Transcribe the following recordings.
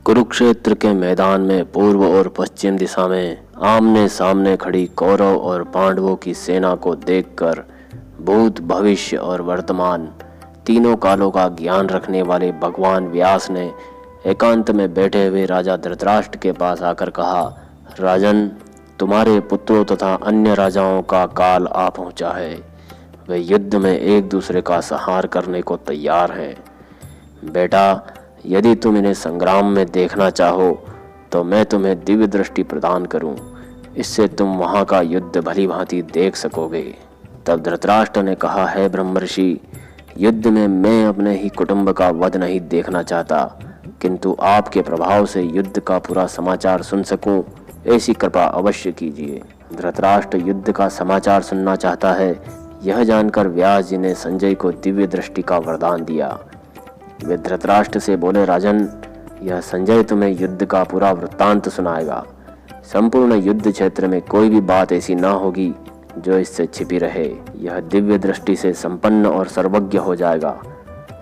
कुरुक्षेत्र के मैदान में पूर्व और पश्चिम दिशा में आमने सामने खड़ी कौरव और पांडवों की सेना को देखकर भूत, भविष्य और वर्तमान तीनों कालों का ज्ञान रखने वाले भगवान व्यास ने एकांत में बैठे हुए राजा धृतराष्ट्र के पास आकर कहा, राजन, तुम्हारे पुत्रों तथा अन्य राजाओं का काल आ पहुंचा है। वे युद्ध में एक दूसरे का संहार करने को तैयार हैं। बेटा, यदि तुम इन्हें संग्राम में देखना चाहो तो मैं तुम्हें दिव्य दृष्टि प्रदान करूं। इससे तुम वहां का युद्ध भली भांति देख सकोगे। तब धृतराष्ट्र ने कहा, है ब्रह्मर्षि, युद्ध में मैं अपने ही कुटुंब का वध नहीं देखना चाहता, किंतु आपके प्रभाव से युद्ध का पूरा समाचार सुन सकूं, ऐसी कृपा अवश्य कीजिए। धृतराष्ट्र युद्ध का समाचार सुनना चाहता है, यह जानकर व्यास जी ने संजय को दिव्य दृष्टि का वरदान दिया। वे धृतराष्ट्र से बोले, राजन, यह संजय तुम्हें युद्ध का पूरा वृत्तांत सुनाएगा। संपूर्ण युद्ध क्षेत्र में कोई भी बात ऐसी ना होगी जो इससे छिपी रहे। यह दिव्य दृष्टि से संपन्न और सर्वज्ञ हो जाएगा।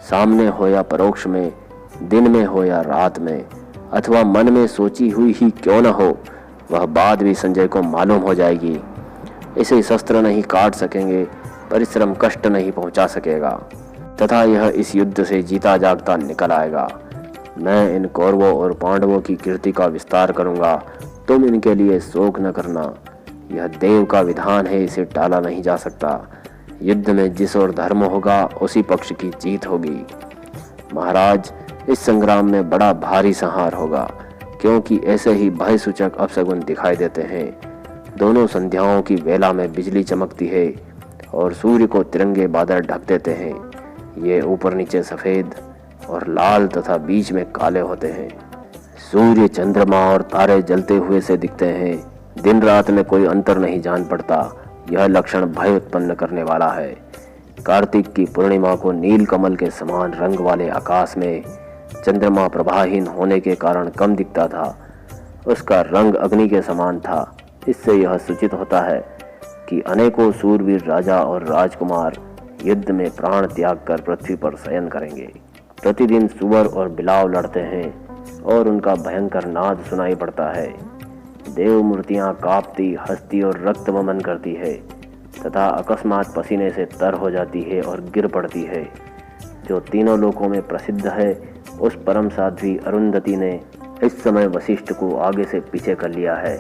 सामने हो या परोक्ष में, दिन में हो या रात में, अथवा मन में सोची हुई ही क्यों न हो, वह बात भी संजय को मालूम हो जाएगी। इसे शस्त्र नहीं काट सकेंगे, परिश्रम कष्ट नहीं पहुंचा सकेगा, तथा यह इस युद्ध से जीता जागता निकल आएगा। मैं इन कौरवों और पांडवों की कीर्ति का विस्तार करूंगा, तुम इनके लिए शोक न करना। यह देव का विधान है, इसे टाला नहीं जा सकता। युद्ध में जिस ओर धर्म होगा उसी पक्ष की जीत होगी। महाराज, इस संग्राम में बड़ा भारी संहार होगा, क्योंकि ऐसे ही भय सूचक अपशगुन दिखाई देते हैं। दोनों संध्याओं की वेला में बिजली चमकती है और सूर्य को तिरंगे बादल ढक देते हैं। ये ऊपर नीचे सफेद और लाल तथा बीच में काले होते हैं। सूर्य, चंद्रमा और तारे जलते हुए से दिखते हैं। दिन रात में कोई अंतर नहीं जान पड़ता। यह लक्षण भय उत्पन्न करने वाला है। कार्तिक की पूर्णिमा को नील कमल के समान रंग वाले आकाश में चंद्रमा प्रभाहीन होने के कारण कम दिखता था। उसका रंग अग्नि के समान था। इससे यह सूचित होता है कि अनेकों सूरवीर राजा और राजकुमार युद्ध में प्राण त्याग कर पृथ्वी पर शयन करेंगे। प्रतिदिन सुअर और बिलाव लड़ते हैं और उनका भयंकर नाद सुनाई पड़ता है। देव मूर्तियां कांपती, हंसती और रक्त वमन करती है तथा अकस्मात पसीने से तर हो जाती है और गिर पड़ती है। जो तीनों लोकों में प्रसिद्ध है, उस परम साध्वी अरुंधति ने इस समय वशिष्ठ को आगे से पीछे कर लिया है।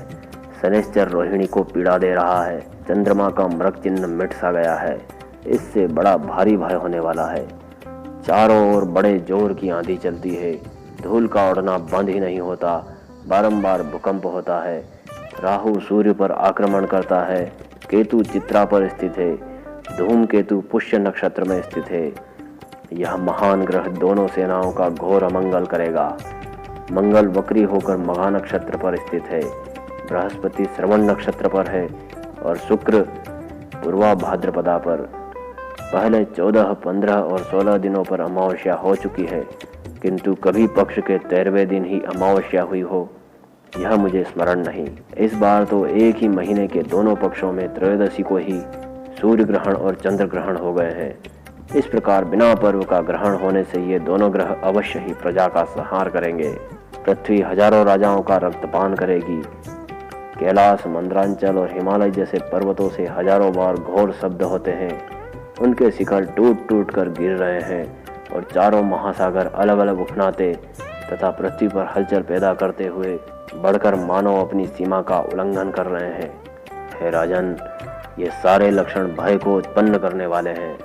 शनैश्चर रोहिणी को पीड़ा दे रहा है। चंद्रमा का मृग चिन्ह मिट सा गया है। इससे बड़ा भारी भय होने वाला है। चारों ओर बड़े जोर की आंधी चलती है। धूल का उड़ना बंद ही नहीं होता। बारंबार भूकंप होता है। राहु सूर्य पर आक्रमण करता है। केतु चित्रा पर स्थित है। धूमकेतु पुष्य नक्षत्र में स्थित है। यह महान ग्रह दोनों सेनाओं का घोर अमंगल करेगा। मंगल वक्री होकर मघा नक्षत्र पर स्थित है। बृहस्पति श्रवण नक्षत्र पर है और शुक्र पूर्वा भाद्रपदा पर। पहले 14, 15 और 16 दिनों पर अमावस्या हो चुकी है, किंतु कभी पक्ष के 13वें दिन ही अमावस्या हुई हो, यह मुझे स्मरण नहीं। इस बार तो एक ही महीने के दोनों पक्षों में त्रयोदशी को ही सूर्य ग्रहण और चंद्र ग्रहण हो गए हैं। इस प्रकार बिना पर्व का ग्रहण होने से ये दोनों ग्रह अवश्य ही प्रजा का संहार करेंगे। पृथ्वी हजारों राजाओं का रक्तपान करेगी। कैलाश, मंदरांचल और हिमालय जैसे पर्वतों से हजारों बार घोर शब्द होते हैं। उनके शिखर टूट टूट कर गिर रहे हैं और चारों महासागर अलग अलग उफनाते तथा पृथ्वी पर हलचल पैदा करते हुए बढ़कर मानव अपनी सीमा का उल्लंघन कर रहे हैं। हे राजन, ये सारे लक्षण भय को उत्पन्न करने वाले हैं।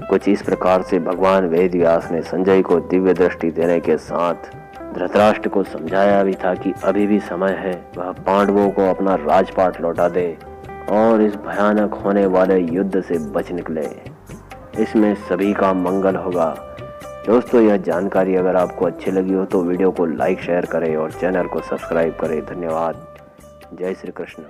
कुछ इस प्रकार से भगवान वेद व्यास ने संजय को दिव्य दृष्टि देने के साथ धृतराष्ट्र को समझाया भी था कि अभी भी समय है, वह पांडवों को अपना राजपाट लौटा दे और इस भयानक होने वाले युद्ध से बच निकले। इसमें सभी का मंगल होगा। दोस्तों, यह जानकारी अगर आपको अच्छी लगी हो तो वीडियो को लाइक, शेयर करें और चैनल को सब्सक्राइब करें। धन्यवाद। जय श्री कृष्ण।